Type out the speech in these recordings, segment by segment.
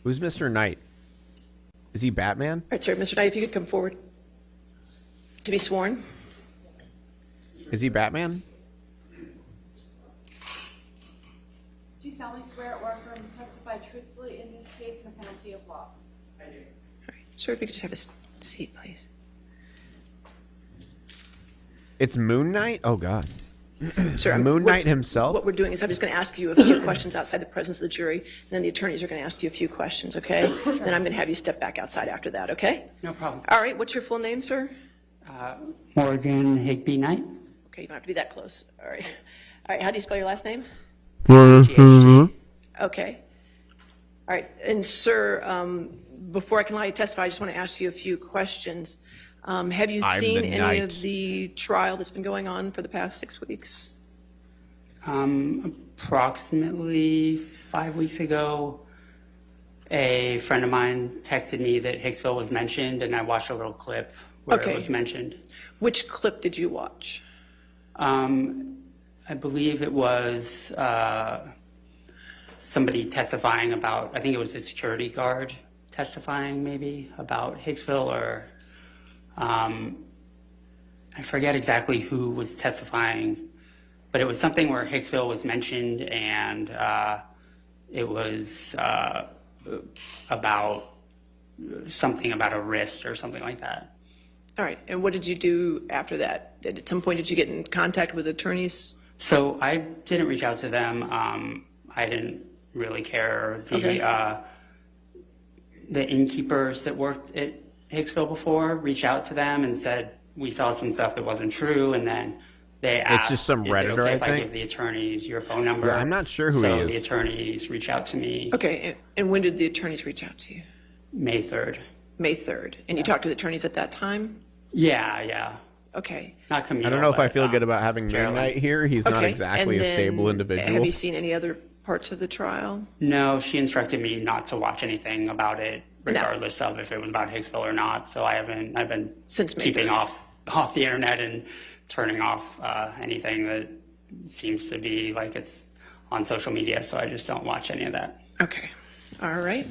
Who's Mr. Knight? Is he Batman? All right, sir. Mr. Knight, if you could come forward to be sworn. Is he Batman? Do you solemnly swear or affirm to testify truthfully in this case in a penalty of law? All right. Sir, if you could just have a seat, please. It's Moon Knight? Oh, God. Sir, Moon Knight himself? What we're doing is I'm just going to ask you a few questions outside the presence of the jury, and then the attorneys are going to ask you a few questions, okay? Sure. Then I'm going to have you step back outside after that, okay? No problem. All right. What's your full name, sir? Morgan Higby Knight. Okay, you don't have to be that close. All right. All right. How do you spell your last name? GHG. Okay. All right. And, sir, before I can allow you to testify, I just want to ask you a few questions. Have you seen any of the trial that's been going on for the past 6 weeks? Approximately 5 weeks ago, a friend of mine texted me that Hicksville was mentioned, and I watched a little clip where it was mentioned. Which clip did you watch? I believe it was somebody testifying about, I think it was a security guard testifying maybe about Hicksville, or I forget exactly who was testifying, but it was something where Hicksville was mentioned, and it was about something about a wrist or something like that. All right. And what did you do after that? At some point, did you get in contact with attorneys? So I didn't reach out to them. I didn't really care. The innkeepers that worked at Hicksville before reached out to them and said, we saw some stuff that wasn't true, and then they asked, it's just some Redditor, okay I if think. I give the attorneys your phone number? Yeah, I'm not sure who he is. So the attorneys reached out to me. Okay. And when did the attorneys reach out to you? May 3rd. May 3rd. And you talked to the attorneys at that time? Yeah. Okay. Not communal, I don't know if I but, feel good about having Moon Knight here. He's not exactly a stable individual. Have you seen any other parts of the trial? No, she instructed me not to watch anything about it, regardless of if it was about Hicksville or not. So I've been keeping off the internet and turning off anything that seems to be like it's on social media. So I just don't watch any of that. Okay. All right.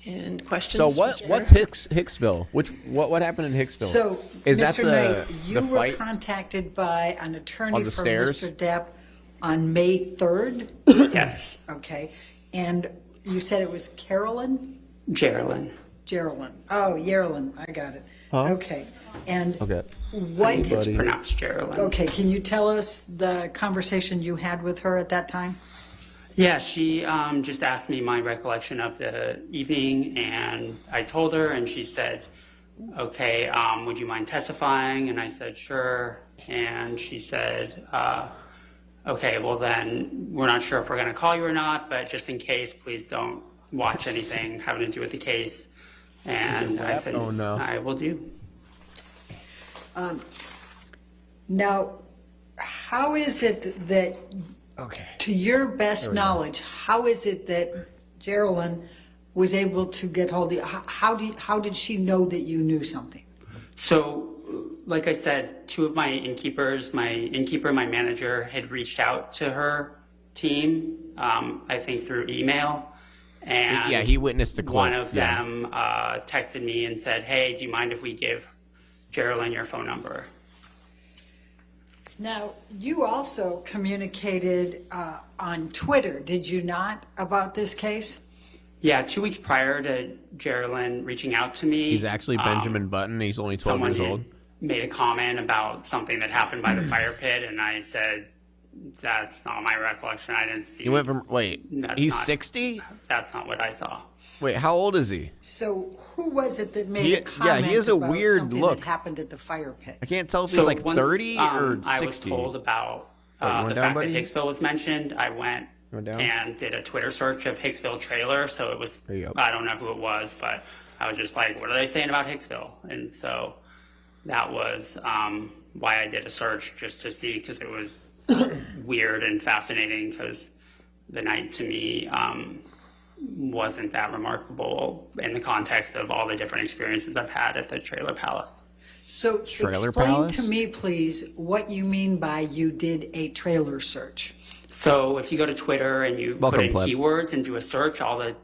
And questions? So what's Hicksville? What happened in Hicksville? So, is Mr. that Knight, you were fight contacted by an attorney from stairs? Mr. Depp on May 3rd? Yes. Okay. And you said it was Carolyn? Geraldine. Oh, Yerlin. I got it. Huh? Okay. And I think it's pronounced Geraldine. Okay. Can you tell us the conversation you had with her at that time? Yeah, she just asked me my recollection of the evening, and I told her, and she said, okay, would you mind testifying? And I said, sure. And she said, okay, well then, we're not sure if we're going to call you or not, but just in case, please don't watch anything having to do with the case. And I said, oh, no. I will do. Now, how is it that... Okay. To your best knowledge, how is it that Geraldine was able to get hold of you? How did she know that you knew something? So, like I said, two of my innkeepers, my innkeeper and my manager, had reached out to her team, I think through email. And he witnessed a clip. One of them texted me and said, hey, do you mind if we give Geraldine your phone number? Now, you also communicated on Twitter, did you not, about this case? Yeah, 2 weeks prior to Geraldine reaching out to me. He's actually Benjamin Button. He's only 12 years old. Made a comment about something that happened by the fire pit, and I said, that's not my recollection. I didn't see. He went from, he's 60? That's not what I saw. Wait, how old is he? So who was it that made a comment he has a about weird something look. that happened at the fire pit? I can't tell if he's like 30 or 60. I was told about the fact that Hicksville was mentioned. I went and did a Twitter search of Hicksville trailer. So it was, I don't know who it was, but I was just like, what are they saying about Hicksville? And so that was why I did a search, just to see, because it was weird and fascinating, because the night to me wasn't that remarkable in the context of all the different experiences I've had at the Trailer Palace. So explain to me, please, what you mean by you did a trailer search. So if you go to Twitter and you put in keywords and do a search, all the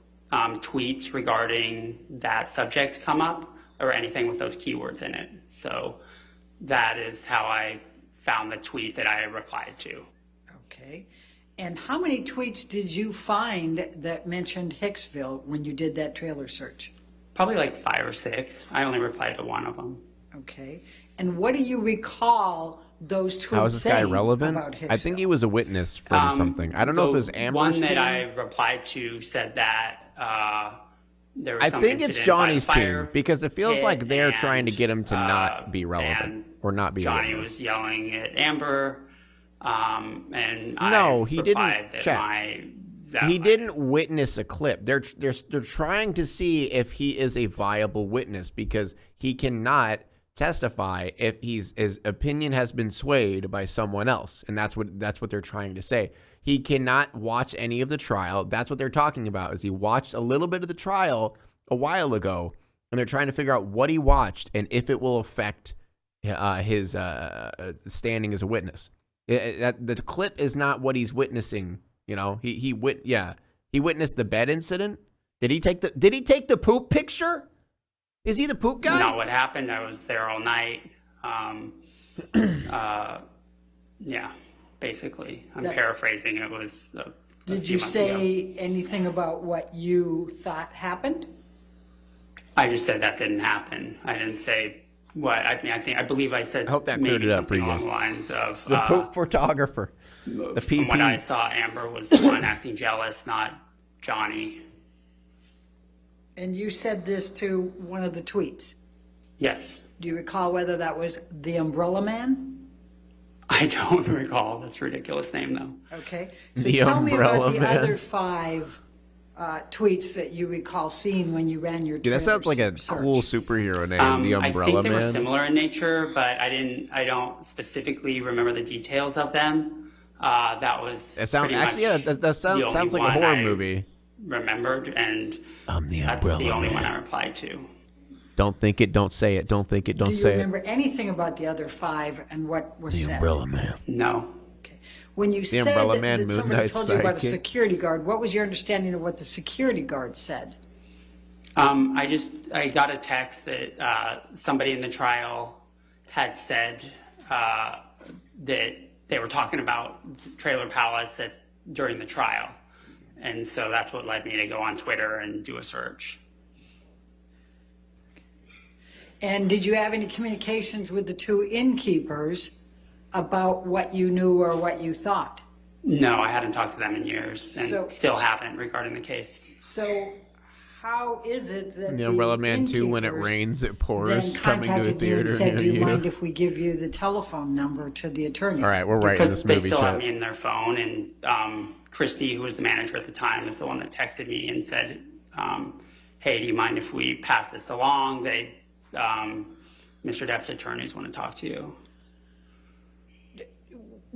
tweets regarding that subject come up or anything with those keywords in it. So that is how I found the tweet that I replied to. Okay. And how many tweets did you find that mentioned Hicksville when you did that trailer search? Probably like 5 or 6. I only replied to one of them. Okay. And what do you recall those tweets How is this guy saying relevant? about Hicksville? I think he was a witness from something. I don't know if it was Amber's one team. that I replied to said that there was I some think it's incident Johnny's by a fire team because it feels pit, like they're and, trying to get him to not be relevant and or not be a Johnny witness. was yelling at Amber, and No, I he replied didn't that check. He didn't witness a clip. They're trying to see if he is a viable witness because he cannot testify if his opinion has been swayed by someone else, and that's what they're trying to say. He cannot watch any of the trial. That's what they're talking about. Is he watched a little bit of the trial a while ago, and they're trying to figure out what he watched and if it will affect his standing as a witness. The clip is not what he's witnessing. You know, he witnessed the bed incident. Did he take the poop picture? Is he the poop guy? No, what happened, I was there all night. Yeah, basically. I'm paraphrasing. It was a Did few you months say ago. anything about what you thought happened? I just said that didn't happen. I didn't say what. I believe I said I hope that cleared maybe it up for something you along guys. the lines of The poop photographer. The from what I PP. saw, Amber was the one acting jealous, not Johnny. And you said this to one of the tweets. Yes. Do you recall whether that was the Umbrella Man? I don't recall. That's a ridiculous name, though. Okay. So The tell me about Umbrella the Man. other 5 tweets that you recall seeing when you ran your Dude, that sounds like a search. cool superhero name, the I Umbrella think they were Man. similar in nature, but I don't specifically remember the details of them. That was It sounds pretty actually, yeah, much that sounds the like only a one horror I movie. remembered, and I'm the that's Umbrella the only Man. one I replied to. Don't think it, don't say it. Don't think it, don't Do you say remember anything about the other 5 and what was it. The said? Umbrella Man. No. Okay. When you said Umbrella that, Man, that Moon somebody Knight's told you about a sidekick. security guard, what was your understanding of what the security guard said? I got a text that somebody in the trial had said that they were talking about Trailer Palace during the trial. And so that's what led me to go on Twitter and do a search. And did you have any communications with the 2 innkeepers about what you knew or what you thought? No, I hadn't talked to them in years and So- still haven't regarding the case. So how is it that The Umbrella Man 2, when it innkeepers rains, it then pours, coming to a contacted you and theater said, near do you you. mind if we give you the telephone number to the attorneys? All right, we're writing Because this they movie, still have Chet. me in their phone, and Christy, who was the manager at the time, is the one that texted me and said, hey, do you mind if we pass this along? Mr. Depp's attorneys want to talk to you.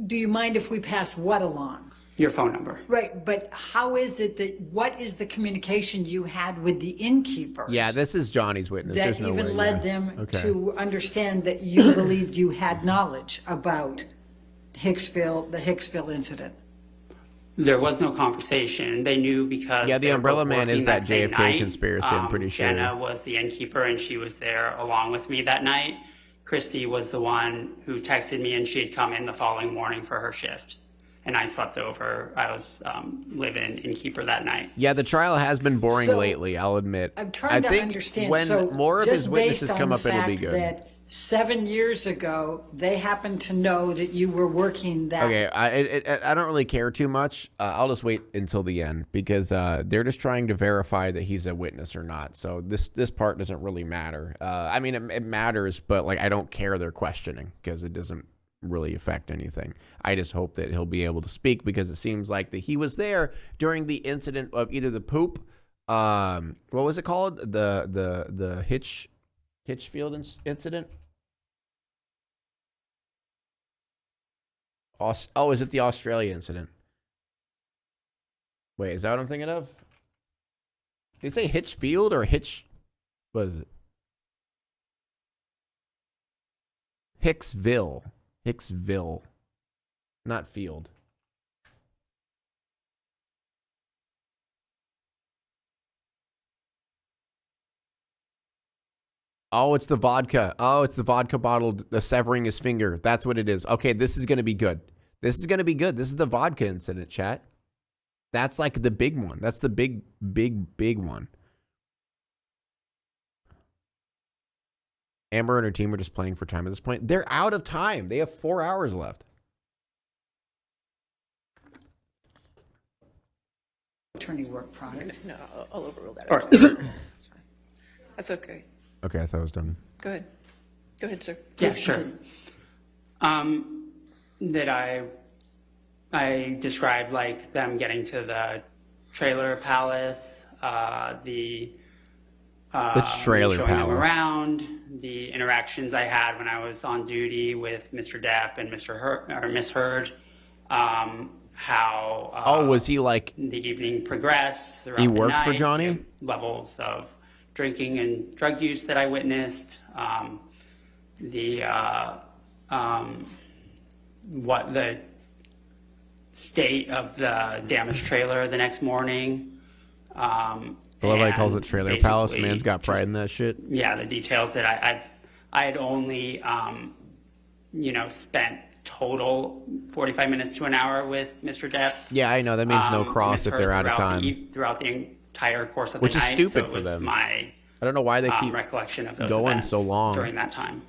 Do you mind if we pass what along? Your phone number. Right, but how is it that, what is the communication you had with the innkeepers? Yeah, this is Johnny's witness. that There's no even way, led yeah. them Okay. to understand that you believed you had knowledge about the Hicksville incident? There was no conversation. They knew because Yeah, the they were Umbrella both Man working is that same JFK night. conspiracy, I'm pretty sure. Jenna was the innkeeper, and she was there along with me that night. Christy was the one who texted me, and she had come in the following morning for her shift. And I slept over. I was live-in innkeeper that night. Yeah, the trial has been boring So, lately, I'll admit. I'm trying I to think understand. when so more of just his witnesses based on come the up, it'll be fact good. That 7 years ago, they happened to know that you were working that. Okay, I don't really care too much. I'll just wait until the end because they're just trying to verify that he's a witness or not. So this part doesn't really matter. I mean, it matters, but like I don't care they're questioning because it doesn't really affect anything. I just hope that he'll be able to speak because it seems like that he was there during the incident of either the poop, what was it called? The Hitchfield incident. Oh, is it the Australia incident? Wait, is that what I'm thinking of? Did you say Hitchfield or Hitch? What is it? Hicksville. Hicksville. Not field. Oh, it's the vodka. Oh, it's the vodka bottle severing his finger. That's what it is. Okay, this is going to be good. This is going to be good. This is the vodka incident, chat. That's like the big one. That's the big one. Amber and her team are just playing for time at this point. They're out of time. They have 4 hours left. Attorney work product. No, I'll overrule that. All right. That's fine. That's okay. Okay, I thought it was done. Go ahead. Go ahead, sir. Yeah, sure. That I described like them getting to the trailer palace, the trailer showing palace them around, the interactions I had when I was on duty with Mr. Depp and Miss Heard, how was he like the evening progressed throughout he the worked night, for Johnny? Levels of drinking and drug use that I witnessed, what the state of the damaged trailer the next morning. I love how he calls it trailer palace. Man's got pride in that shit. Yeah, the details that I had only spent total 45 minutes to an hour with Mr. Depp. Yeah, I know that means no cross if they're out of time. Throughout the entire course of the Which night, is stupid so for them. My I don't know why they keep recollection of those going events so long during that time.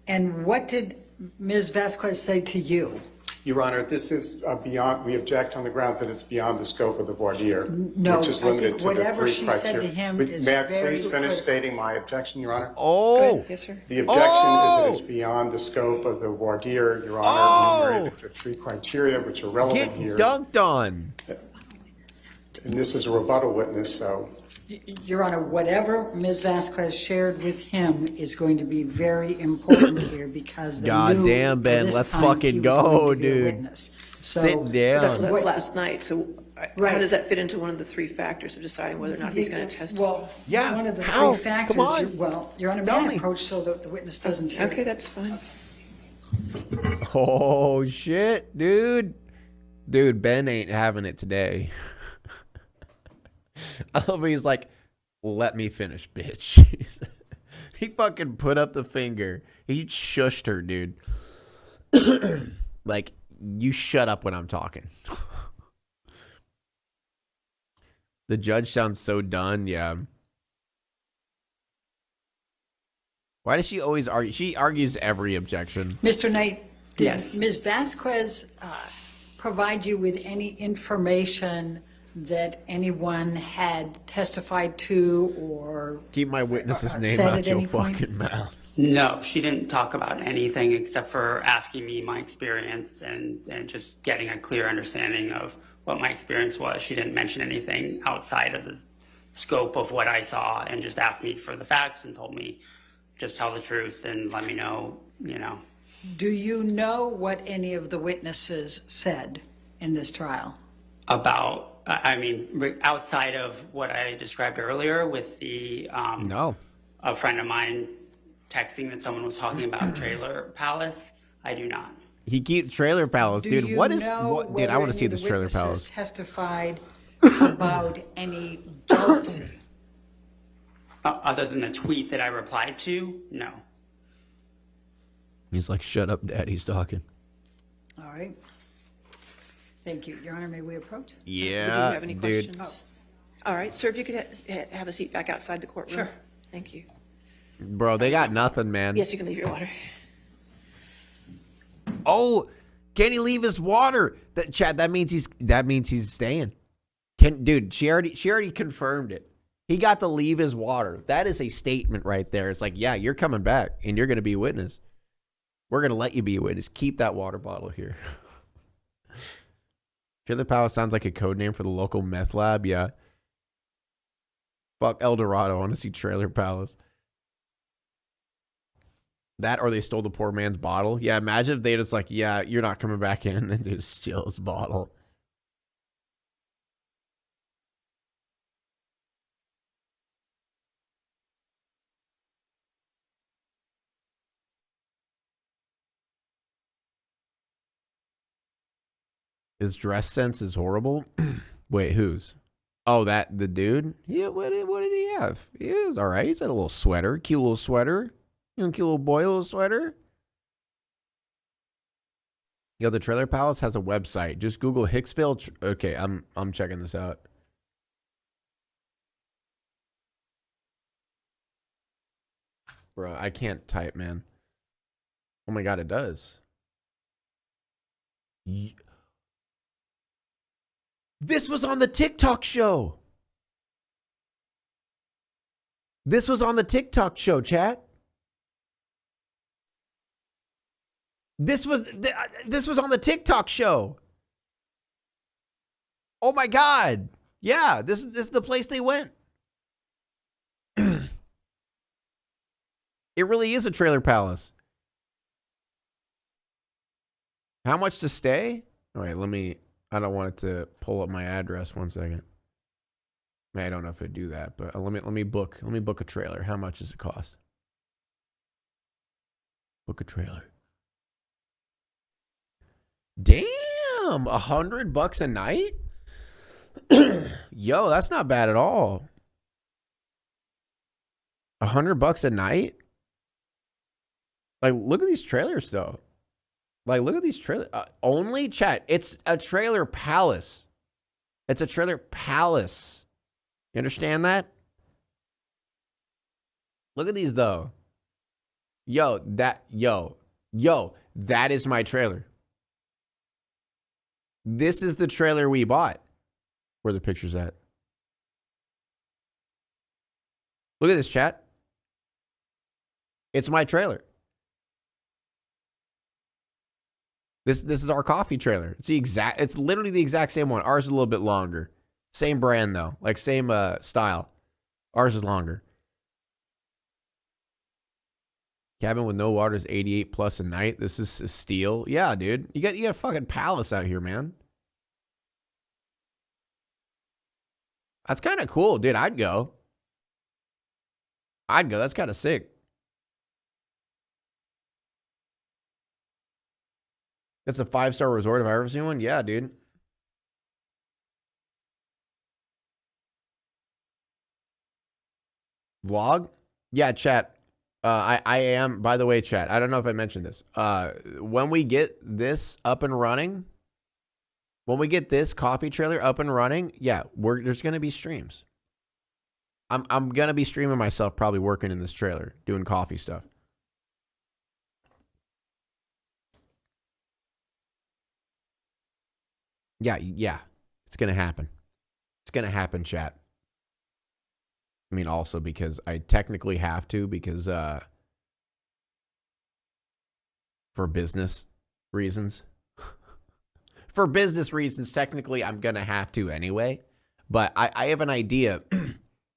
And what did Ms. Vasquez say to you? Your Honor, this is beyond, we object on the grounds that it's beyond the scope of the voir dire, No, which is I limited think to the whatever three she criteria. said to him But is may I very please finish good. stating my objection, Your Honor? Oh, Go ahead. Yes, sir. The objection is that it's beyond the scope of the voir dire, Your Honor, enumerated the three criteria which are relevant get here. dunked on. And this is a rebuttal witness, so. Your Honor, whatever Ms. Vasquez shared with him is going to be very important here because they God knew damn, by Ben, this let's time fucking he was go, going to be a dude. witness. So, Sit down. That was What- last night, so how Right. does that fit into one of the three factors of deciding whether or not he's going to testify? Well, Yeah, one of the how? three factors. Come on. Well, Your Honor, may Tell I me. approach so that the witness doesn't hear? Okay, that's fine. Oh shit, dude. Dude, Ben ain't having it today. I love he's like, let me finish, bitch. He fucking put up the finger. He shushed her, dude. Like, you shut up when I'm talking. The judge sounds so done, yeah. Why does she always argue? She argues every objection. Mr. Knight, did Yes. Ms. Vasquez provide you with any information that anyone had testified to or Keep my witness's name said out at your any point? fucking mouth. No, she didn't talk about anything except for asking me my experience and just getting a clear understanding of what my experience was. She didn't mention anything outside of the scope of what I saw and just asked me for the facts and told me just tell the truth and let me know, Do you know what any of the witnesses said in this trial? about, outside of what I described earlier with the, No. a friend of mine texting that someone was talking about Trailer Palace, I do not. He keeps Trailer Palace, Do dude. you What is know what? Dude, whether I want to any see of the this Trailer witnesses Palace. Testified about any jealousy. Other than the tweet that I replied to, no. He's like, shut up, Daddy's talking. All right. Thank you. Your Honor, may we approach? Do you Yeah, have any dude. questions? All right, sir, if you could have a seat back outside the courtroom. Sure. Thank you. Bro, they got nothing, man. Yes, you can leave your water. Oh, can he leave his water? That Chad, that means he's staying. Dude, she already confirmed it. He got to leave his water. That is a statement right there. It's like, yeah, you're coming back and you're gonna be a witness. We're gonna let you be a witness. Keep that water bottle here. Trailer Palace sounds like a code name for the local meth lab. Yeah. Fuck El Dorado. I want to see Trailer Palace. That or they stole the poor man's bottle. Yeah, imagine if they just like, yeah, you're not coming back in, and they just steal his bottle. His dress sense is horrible. Wait, whose? Oh, the dude? Yeah, what did he have? He is all right. He's got a little sweater, cute little sweater. You know, cute little boy, little sweater. Yo, the Trailer Palace has a website. Just Google Hicksville. Okay, I'm checking this out. Bro, I can't type, man. Oh my God, it does. This was on the TikTok show. This was on the TikTok show, chat. This was on the TikTok show. Oh my God. Yeah, this is the place they went. It really is a trailer palace. How much to stay? All right, I don't want it to pull up my address. 1 second. I don't know if it'd do that, but let me book a trailer. How much does it cost? Book a trailer. Damn, $100 a night? Yo, that's not bad at all. $100 a night? Like, look at these trailers, though. Like, look at these trailers. Only, chat, it's a trailer palace. It's a trailer palace. You understand that? Look at these, though. Yo, that is my trailer. This is the trailer we bought. Where are the pictures at? Look at this, chat. It's my trailer. This is our coffee trailer. It's literally the exact same one. Ours is a little bit longer. Same brand though. Like same style. Ours is longer. Cabin with no water is 88 plus a night. This is a steal. Yeah, dude. You got a fucking palace out here, man. That's kind of cool, dude. I'd go. That's kind of sick. That's a 5-star resort. Have I ever seen one? Yeah, dude. Vlog? Yeah, chat. I am, by the way, chat. I don't know if I mentioned this. When we get this up and running, when we get this coffee trailer up and running, yeah, there's gonna be streams. I'm gonna be streaming myself, probably working in this trailer, doing coffee stuff. Yeah, it's gonna happen. It's gonna happen, chat. I mean, also because I technically have to, because for business reasons. For business reasons, technically, I'm gonna have to anyway. But I have an idea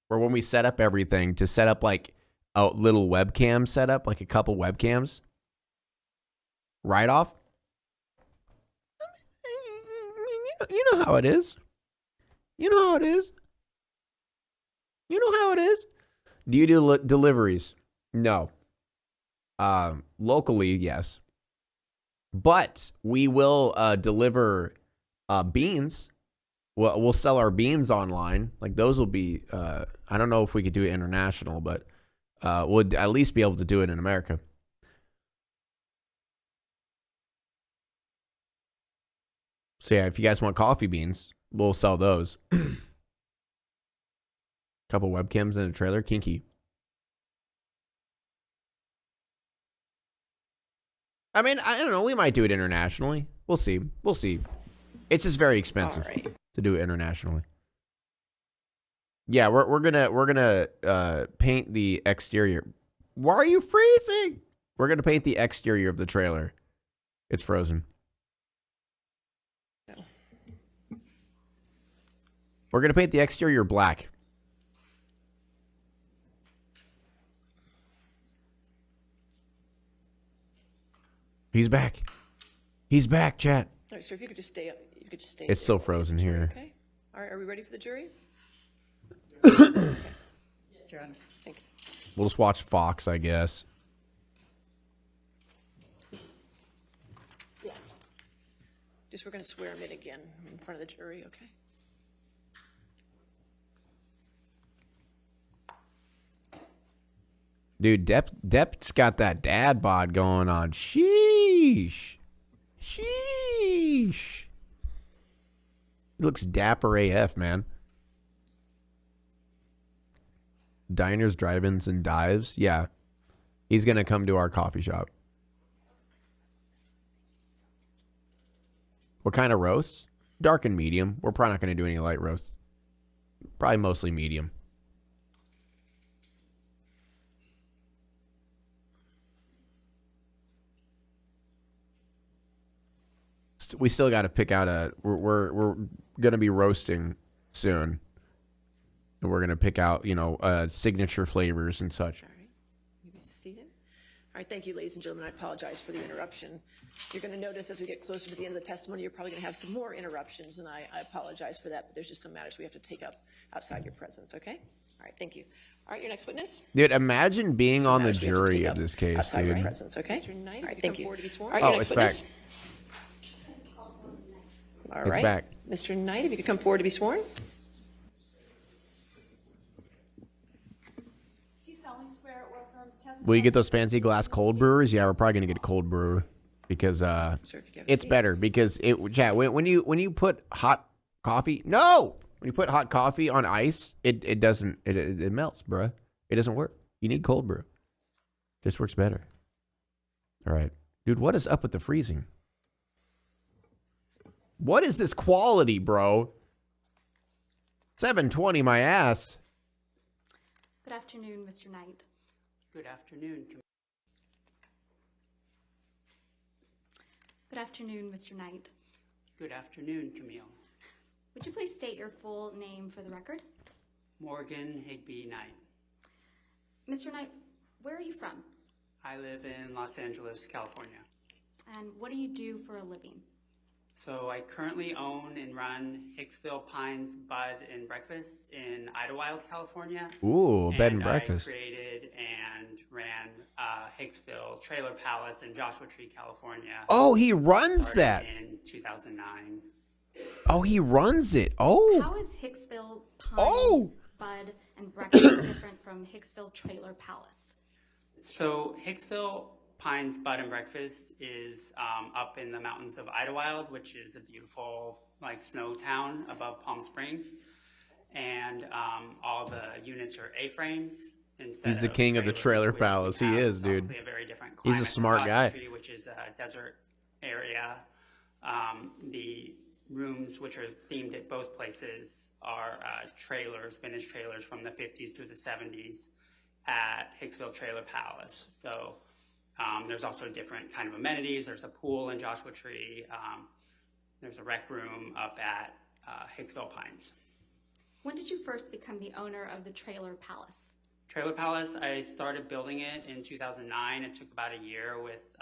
for when we set up everything, to set up like a little webcam setup, like a couple webcams. Right off. You know how it is. You know how it is. You know how it is. Do you do deliveries? No. Locally, yes. But we will deliver beans. We'll sell our beans online. Like those will be, I don't know if we could do it international, but we'll at least be able to do it in America. So yeah, if you guys want coffee beans, we'll sell those. Couple webcams in a trailer, kinky. I mean, I don't know. We might do it internationally. We'll see. We'll see. It's just very expensive to do it internationally. Yeah, we're gonna paint the exterior. Why are you freezing? We're gonna paint the exterior of the trailer. It's frozen. We're gonna paint the exterior black. He's back. He's back, chat. All right, sir, if you could just stay up. You could just stay. It's still frozen here. Okay. All right, are we ready for the jury? Okay. Thank you. We'll just watch Fox, I guess. Yeah. Just we're going to swear him in again in front of the jury, okay? Dude, Depp's got that dad bod going on. Sheesh. Sheesh. He looks dapper AF, man. Diners, drive-ins, and dives. Yeah. He's going to come to our coffee shop. What kind of roasts? Dark and medium. We're probably not going to do any light roasts. Probably mostly medium. We still got to pick out a. We're going to be roasting soon, and we're going to pick out signature flavors and such. All right, you be seated. All right, thank you, ladies and gentlemen. I apologize for the interruption. You're going to notice as we get closer to the end of the testimony, you're probably going to have some more interruptions, and I apologize for that. But there's just some matters we have to take up outside your presence. Okay. All right, thank you. All right, your next witness. Dude, imagine being on the jury of this case, outside dude. Your presence, okay. Mr. Knight, all right, thank you. All right, your next witness. Back. All right, back. Mr. Knight, if you could come forward to be sworn. Do you solemnly swear or affirm to testify? Will you get those fancy glass cold brewers? Yeah, we're probably gonna get a cold brewer because it's better because when you put hot coffee, when you put hot coffee on ice, it doesn't it melts, bruh. It doesn't work. You need cold brew. Just works better. All right, dude, what is up with the freezing? What is this quality, bro? 720 my ass. Good afternoon, Mr. Knight. Good afternoon. Good afternoon, Mr. Knight. Good afternoon, Camille. Would you please state your full name for the record? Morgan Higby Knight. Mr. Knight, where are you from? I live in Los Angeles, California. And what do you do for a living? So I currently own and run Hicksville Pines Bud and Breakfast in Idlewild, California. Ooh, bed and breakfast. I created and ran Hicksville Trailer Palace in Joshua Tree, California. Oh, he runs that. In 2009. Oh, he runs it. Oh. How is Hicksville Pines Bud and Breakfast different from Hicksville Trailer Palace? So Hicksville Pines Bud and Breakfast is up in the mountains of Idlewild, which is a beautiful snow town above Palm Springs, and all the units are A-frames. He's the king of the trailer palace. He is, dude. A very different He's a smart guy. Tree, which is a desert area. The rooms, which are themed at both places, are trailers, vintage trailers from the 50s through the 70s at Hicksville Trailer Palace. So there's also different kind of amenities. There's a pool in Joshua Tree. There's a rec room up at Hicksville Pines. When did you first become the owner of the Trailer Palace? Trailer Palace, I started building it in 2009. It took about a year with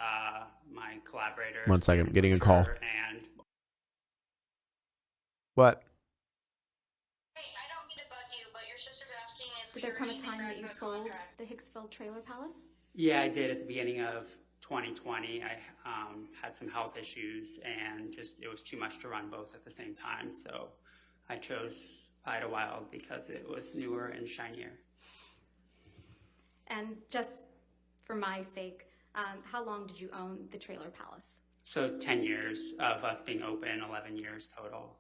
my collaborators. 1 second, getting a call. And what? Hey, I don't mean to bug you, but your sister's asking if Did there come a time that you sold the Hicksville Trailer Palace? Yeah, I did at the beginning of 2020. I had some health issues and it was too much to run both at the same time. So I chose Idlewild because it was newer and shinier. And just for my sake, how long did you own the Trailer Palace? So 10 years of us being open, 11 years total.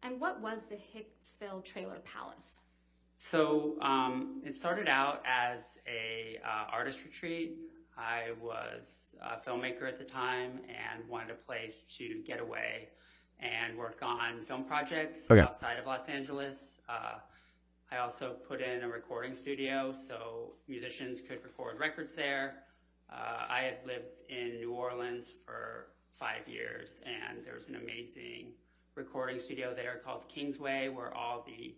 And what was the Hicksville Trailer Palace? So it started out as a artist retreat. I was a filmmaker at the time and wanted a place to get away and work on film projects outside of Los Angeles. I also put in a recording studio so musicians could record records there. I had lived in New Orleans for 5 years, and there's an amazing recording studio there called Kingsway, where all the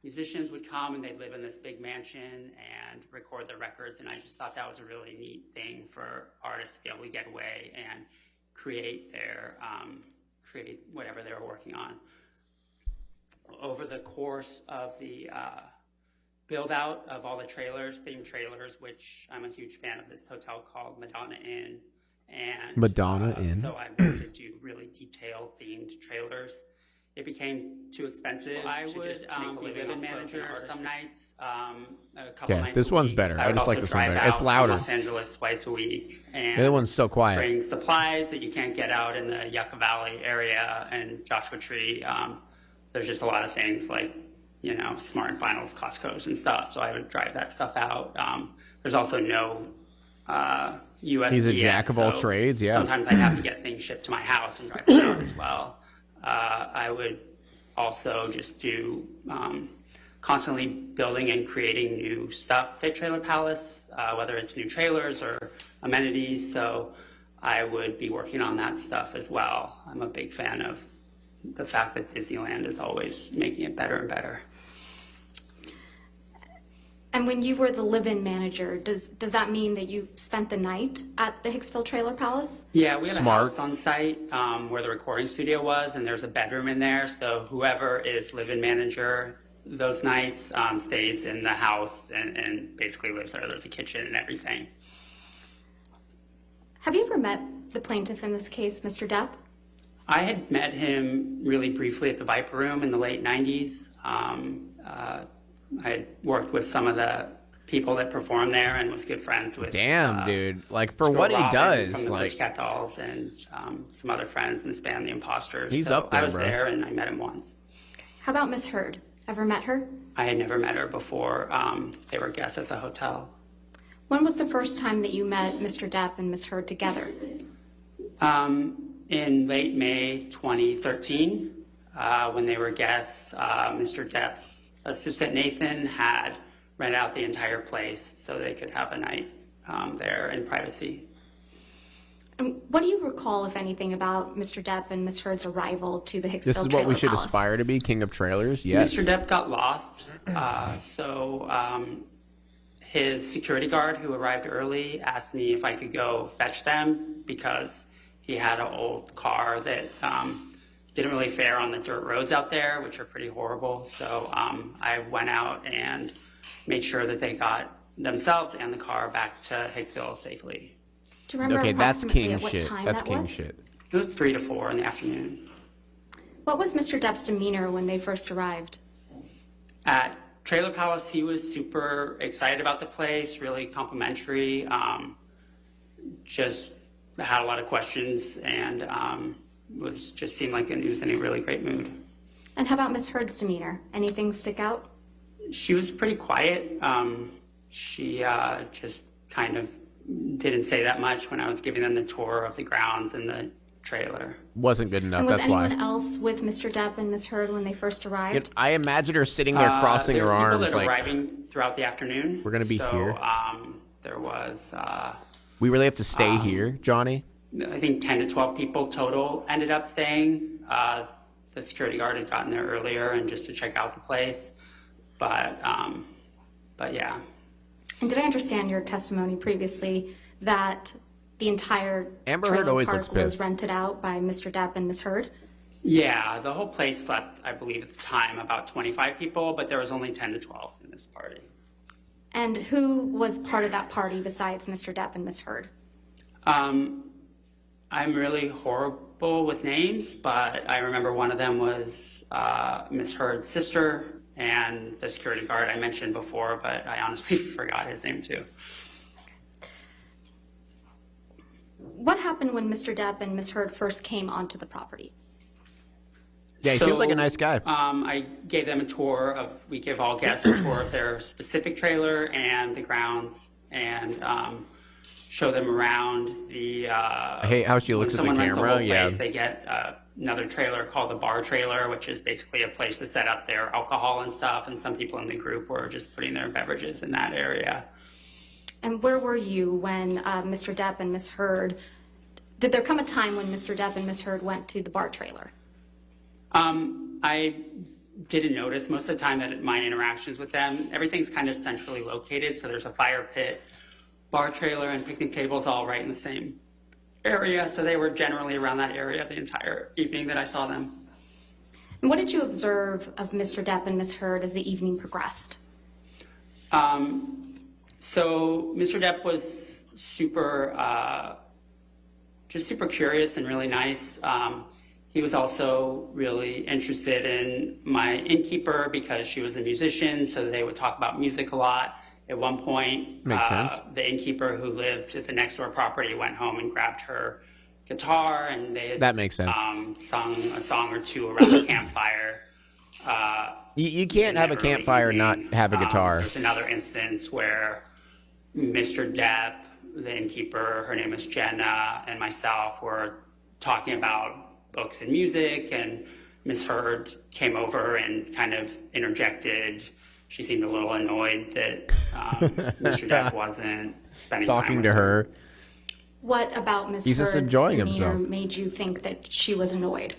musicians would come and they'd live in this big mansion and record their records. And I just thought that was a really neat thing for artists to be able to get away and create create whatever they were working on. Over the course of the build out of all the trailers, themed trailers, which I'm a huge fan of this hotel called Madonna Inn. And Madonna Inn. So I wanted to do really detailed themed trailers. it became too expensive. I would be live-in manager some nights, a couple nights this one's better. I just like this one better. It's louder. Los Angeles twice a week. And the other one's so quiet. Bring supplies that you can't get out in the Yucca Valley area and Joshua Tree. There's just a lot of things like, you know, Smart and Finals, Costco's and stuff. So I would drive that stuff out. There's also no USPS. He's a jack of all trades, yeah. Sometimes I'd have to get things shipped to my house and drive it out as well. I would also just do constantly building and creating new stuff at Trailer Palace, whether it's new trailers or amenities. So I would be working on that stuff as well. I'm a big fan of the fact that Disneyland is always making it better and better. And when you were the live-in manager, does that mean that you spent the night at the Hicksville Trailer Palace? Yeah, we have a house on site where the recording studio was, and there's a bedroom in there. So whoever is live-in manager those nights stays in the house and basically lives there. There's a kitchen and everything. Have you ever met the plaintiff in this case, Mr. Depp? I had met him really briefly at the Viper Room in the late 90s. I had worked with some of the people that performed there and was good friends with. Damn, dude! Like for what he does, from the like Pussycat Dolls and some other friends in this band, the Imposters. He's so up there, I was bro. there and I met him once. How about Miss Heard? Ever met her? I had never met her before. They were guests at the hotel. When was the first time that you met Mr. Depp and Miss Heard together? In late May 2013, when they were guests, Mr. Depp's assistant Nathan had rented out the entire place so they could have a night there in privacy. And what do you recall, if anything, about Mr. Depp and Miss Heard's arrival to the Hicksville this is Trailer what we should Palace? aspire to be, king of trailers. Yes. Mr. Depp got lost, so his security guard who arrived early asked me if I could go fetch them because he had an old car that didn't really fare on the dirt roads out there, which are pretty horrible. So I went out and made sure that they got themselves and the car back to Hicksville safely. Do you remember that's king at what shit. time That's that king was? shit. It was 3 to 4 in the afternoon. What was Mr. Depp's demeanor when they first arrived? At Trailer Palace, he was super excited about the place, really complimentary, just had a lot of questions and seemed like he was in a really great mood. And how about Miss Heard's demeanor? Anything stick out? She was pretty quiet. She just kind of didn't say that much when I was giving them the tour of the grounds and the trailer. Wasn't good enough. And was That's why. anyone else with Mr. Depp and Miss Heard when they first arrived? I imagine her sitting there crossing her arms, people that like arriving throughout the afternoon. We're gonna be here. There was. We really have to stay here, Johnny. I think 10 to 12 people total ended up staying. The security guard had gotten there earlier and just to check out the place, but yeah. And did I understand your testimony previously that the entire Amber Heard trailer always park looks pissed. was rented out by Mr. Depp and Miss Heard? Yeah, the whole place slept, I believe at the time, about 25 people, but there was only 10 to 12 in this party. And who was part of that party besides Mr. Depp and Miss Heard? I'm really horrible with names, but I remember one of them was Miss Heard's sister and the security guard I mentioned before, but I honestly forgot his name too. What happened when Mr. Depp and Miss Heard first came onto the property? Yeah, he seems like a nice guy. I gave them a tour of, we give all guests a tour of their specific trailer and the grounds and show them around the... I hate how she looks at the camera. When someone rents the whole Yeah. place, they get another trailer called the bar trailer, which is basically a place to set up their alcohol and stuff. And some people in the group were just putting their beverages in that area. And where were you when Mr. Depp and Miss Heard... Did there come a time when Mr. Depp and Miss Heard went to the bar trailer? I didn't notice most of the time that my interactions with them, everything's kind of centrally located. So there's a fire pit, bar trailer, and picnic tables all right in the same area. So they were generally around that area the entire evening that I saw them. And what did you observe of Mr. Depp and Miss Heard as the evening progressed? So Mr. Depp was super curious and really nice. He He was also really interested in my innkeeper because she was a musician, so they would talk about music a lot. At one point, the innkeeper who lived at the next door property went home and grabbed her guitar, and they had, that makes sense. Sung a song or two around the campfire. You can't have a campfire and not have a guitar. There's another instance where Mr. Depp, the innkeeper, her name is Jenna, and myself were talking about books and music, and Miss Heard came over and kind of interjected. She seemed a little annoyed that Mr. Depp wasn't spending talking time with to her. What about Miss He's Heard's just enjoying demeanor himself. made you think that she was annoyed?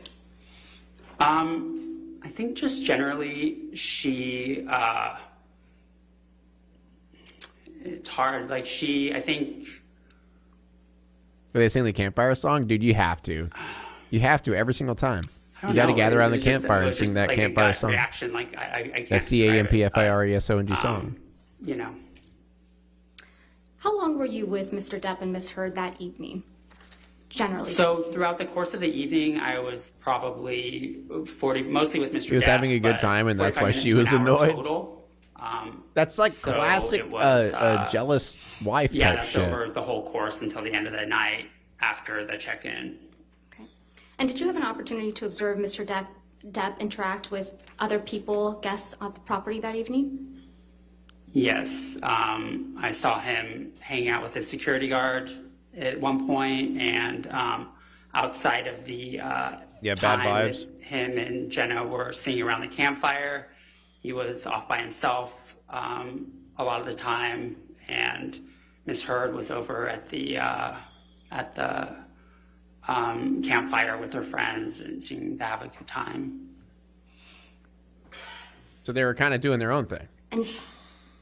I think just generally she, it's hard. Like I think. Are they sing the campfire song? Dude, you have to. You have to every single time. You got to gather around the campfire and sing that campfire song. Reaction, like I can't. That's CAMPFIRESONG song. You know. How long were you with Mr. Depp and Miss Heard that evening? Generally. So throughout the course of the evening, I was probably 40, mostly with Mr. Depp. He was having a good time, and that's why she was annoyed. Total. That's like so classic was, jealous wife yeah, type that's shit. over the whole course until the end of the night after the check-in. Okay. And did you have an opportunity to observe Mr. Depp interact with other people, guests on the property that evening? Yes. I saw him hanging out with his security guard at one point, and outside of the bad time vibes. that him and Jenna were singing around the campfire, he was off by himself a lot of the time, and Miss Heard was over at the campfire with her friends and seemed to have a good time. So they were kind of doing their own thing. And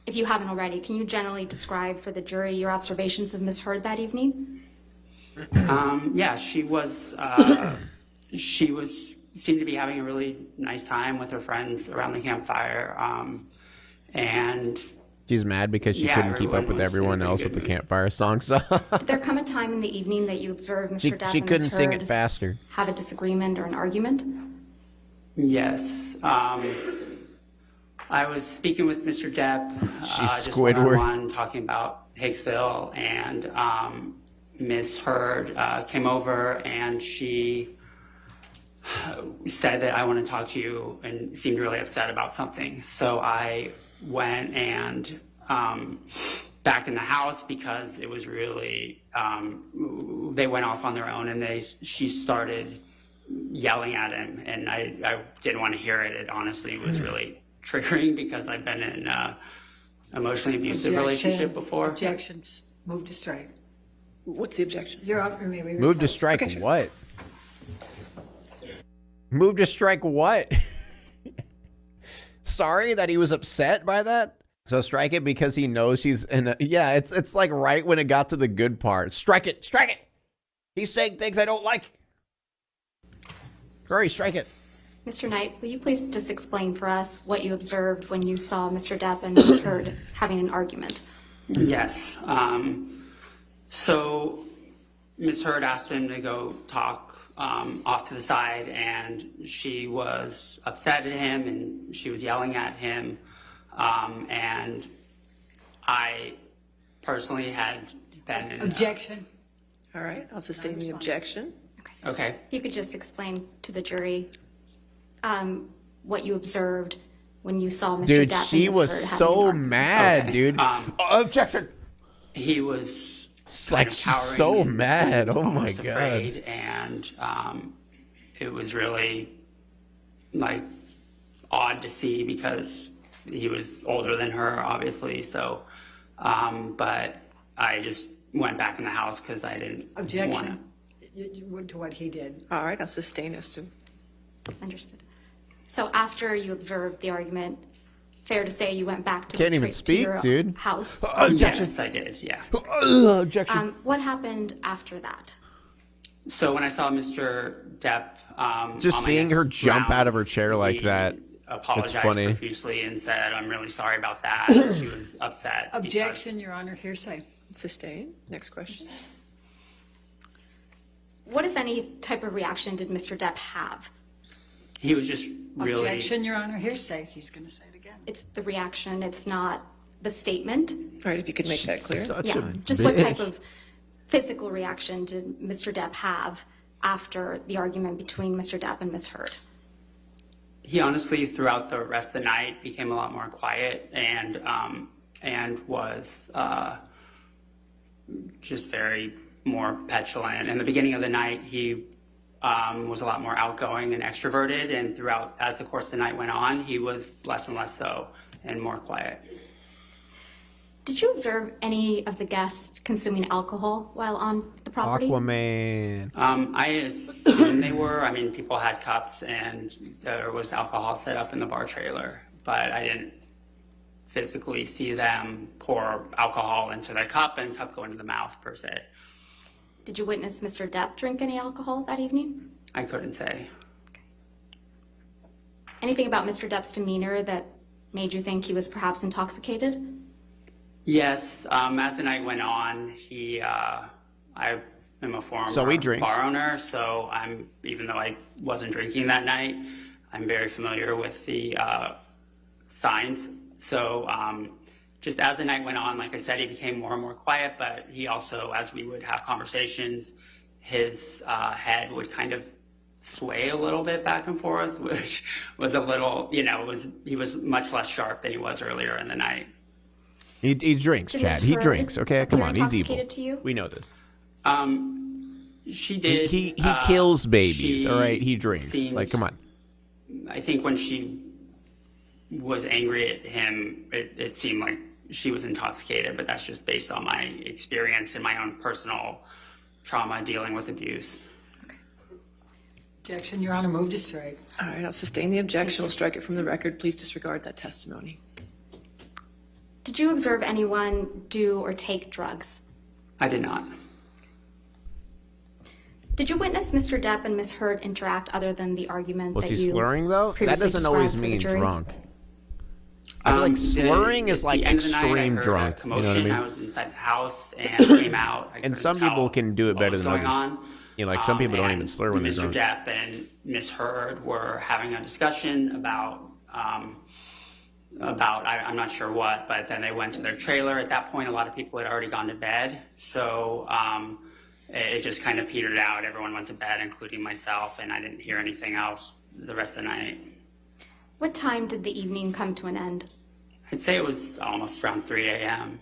if you haven't already, can you generally describe for the jury your observations of Miss Heard that evening? Yeah, she seemed to be having a really nice time with her friends around the campfire, and she's mad because she couldn't keep up with everyone else with the campfire song. So did there come a time in the evening that you observed Mr. Depp she and couldn't Miss sing Heard it faster. have a disagreement or an argument? Yes. I was speaking with Mr. Depp, just Squidward. one-on-one, talking about Hicksville, and Miss Heard came over, and she said that I want to talk to you, and seemed really upset about something. So I went and back in the house because it was really, they went off on their own, and she started yelling at him, and I didn't want to hear it. It honestly was really triggering because I've been in an emotionally abusive relationship before. Objections. Move to strike. What's the objection? You're up. Move to strike Okay, sure. what? Move to strike what? Sorry that he was upset by that? So strike it because he knows he's in a... Yeah, it's like right when it got to the good part. Strike it! Strike it! He's saying things I don't like. Hurry, strike it. Mr. Knight, will you please just explain for us what you observed when you saw Mr. Depp and Miss Heard having an argument? Yes. So Miss Heard asked him to go talk off to the side, and she was upset at him, and she was yelling at him. And I personally had been in... Objection. All right, I'll sustain the objection. Okay. If you could just explain to the jury what you observed when you saw Mr. Dude, Depp she and Miss was Heard having so an argument. mad, Okay. dude. Objection! He was Like, she's so cowering, mad. Oh, my almost God. afraid, and it was really, like, odd to see because he was older than her, obviously. So, but I just went back in the house because I didn't Objection. To what he did. All right, I'll sustain as to. Understood. So after you observed the argument, fair to say you went back to Can't even to speak, your dude. house. Yes, I did, yeah. Objection. What happened after that? So when I saw Mr. Depp, Just on my seeing next her jump out of her rounds, chair like he that, apologized it's funny. profusely and said, "I'm really sorry about that." And she was upset. Objection, Your Honor. Hearsay. Sustain. Next question. What, if any, type of reaction did Mr. Depp have? He was just really... Objection, Your Honor. Hearsay. He's going to say it again. It's the reaction. It's not the statement. All right, if you could make that clear. Yeah, just what type of physical reaction did Mr. Depp have after the argument between Mr. Depp and Ms. Heard? He honestly, throughout the rest of the night, became a lot more quiet and was just very more petulant. In the beginning of the night, he was a lot more outgoing and extroverted, and throughout, as the course of the night went on, he was less and less so and more quiet. Did you observe any of the guests consuming alcohol while on the property? Aquaman. I assume they were. I mean, people had cups and there was alcohol set up in the bar trailer, but I didn't physically see them pour alcohol into their cup and cup go into the mouth per se. Did you witness Mr. Depp drink any alcohol that evening? I couldn't say. Okay. Anything about Mr. Depp's demeanor that made you think he was perhaps intoxicated? Yes, as the night went on, I am a former bar owner, so even though I wasn't drinking that night, I'm very familiar with the signs. So just as the night went on, like I said, he became more and more quiet, but he also, as we would have conversations, his head would kind of sway a little bit back and forth, which was a little, he was much less sharp than he was earlier in the night. He drinks, Chad. He drinks. Okay, come on. He's evil. To you? We know this. She did. He kills babies. All right. He drinks. Like, come on. I think when she was angry at him, it seemed like she was intoxicated, but that's just based on my experience and my own personal trauma dealing with abuse. Okay. Objection, Your Honor. Move to strike. All right, I'll sustain the objection. We'll strike it from the record. Please disregard that testimony. Did you observe anyone do or take drugs? I did not. Did you witness Mr. Depp and Ms. Heard interact other than the argument that you Was he slurring, though? That doesn't always mean drunk. I feel like slurring is like extreme drunk. You know what I mean? I was inside the house and came out. And some people can do it better than others. Like some people don't even slur when they're drunk. Mr. Depp and Ms. Heard were having a discussion about I'm not sure what, but then they went to their trailer. At that point, a lot of people had already gone to bed, so it just kind of petered out. Everyone went to bed, including myself, and I didn't hear anything else the rest of the night. What time did the evening come to an end? I'd say it was almost around 3 a.m.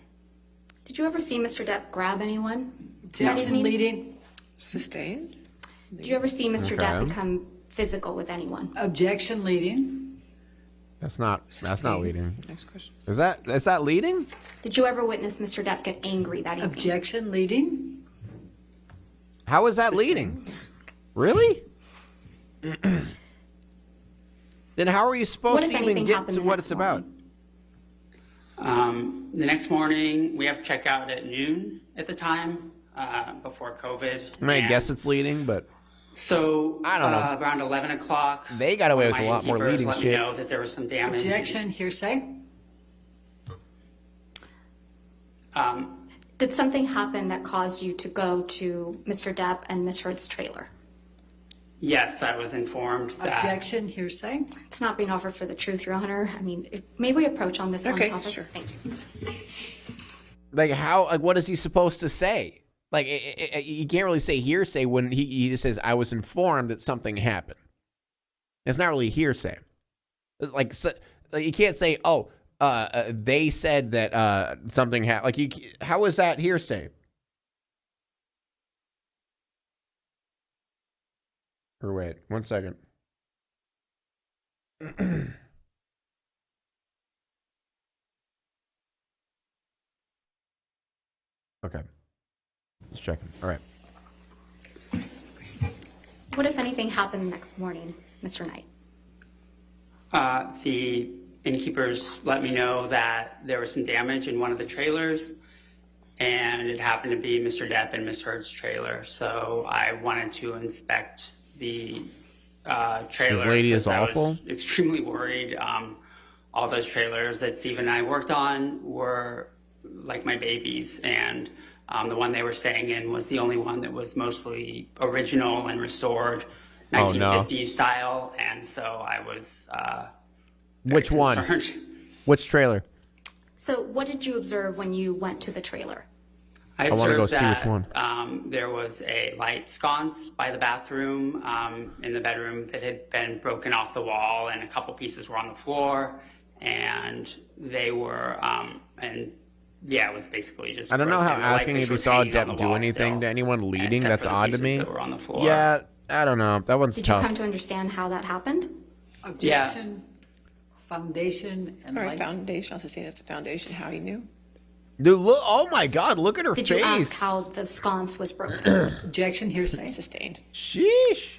Did you ever see Mr. Depp grab anyone? Objection, leading. Sustained. Did you ever see Mr. Depp become physical with anyone? Objection, leading. That's not leading. Next question. Is that leading? Did you ever witness Mr. Depp get angry that evening? Objection, leading. How is that leading? Really? Then how are you supposed to even get to what it's about? The next morning, we have to check out at noon at the time, before COVID. I guess it's leading, but... So, I don't know. Around 11 o'clock, they got away with a lot more leading let shit. Me know that there was some damage. Objection, hearsay. Did something happen that caused you to go to Mr. Depp and Ms. Heard's trailer? Yes, I was informed that... Objection, hearsay. It's not being offered for the truth, Your Honor. I mean, may we approach on this one topic? Okay, sure. Thank you. Like, how? Like, what is he supposed to say? Like, he can't really say hearsay when he just says, I was informed that something happened. It's not really hearsay. It's like you can't say, oh, they said that something happened. Like, how is that hearsay? Or wait, 1 second. Okay. Let's check him. All right. What, if anything, happened the next morning, Mr. Knight? The innkeepers let me know that there was some damage in one of the trailers, and it happened to be Mr. Depp and Ms. Heard's trailer. So I wanted to inspect the trailer. This lady is awful. I was extremely worried. All those trailers that Steve and I worked on were like my babies, and The one they were staying in was the only one that was mostly original and restored 1950s style, and so I was Which one? Which trailer? So what did you observe when you went to the trailer? I want to go observed see which one. There was a light sconce by the bathroom in the bedroom that had been broken off the wall, and a couple pieces were on the floor, and they were, it was basically just. I don't know how broken. asking if you saw Depp do anything to anyone leading. That's odd to me. That were on the floor. Yeah, I don't know. That one's Did tough. you come to understand how that happened? Objection, foundation, and All right, light. foundation. Also seen as the foundation. How he knew? Dude, look! Oh my God! Look at her face. Did you ask how the sconce was broken? Objection, hearsay. Sustained. Sheesh.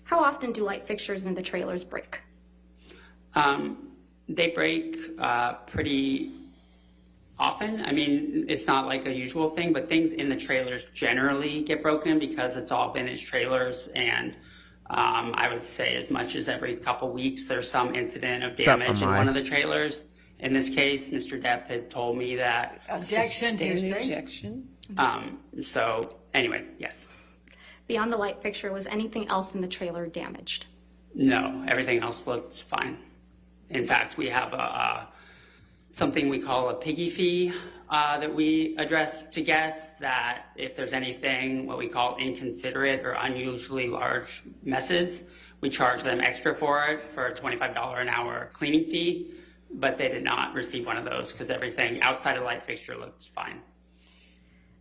How often do light fixtures in the trailers break? They break pretty often. I mean, it's not like a usual thing, but things in the trailers generally get broken because it's all vintage trailers, and I would say as much as every couple weeks there's some incident of damage in one of the trailers. In this case, Mr. Depp had told me that. Objection, hearsay. Objection. So anyway, yes. Beyond the light fixture, was anything else in the trailer damaged? No, everything else looked fine. In fact, we have something we call a piggy fee that we address to guests, that if there's anything what we call inconsiderate or unusually large messes, we charge them extra for it for a $25 an hour cleaning fee, but they did not receive one of those because everything outside of the light fixture looked fine.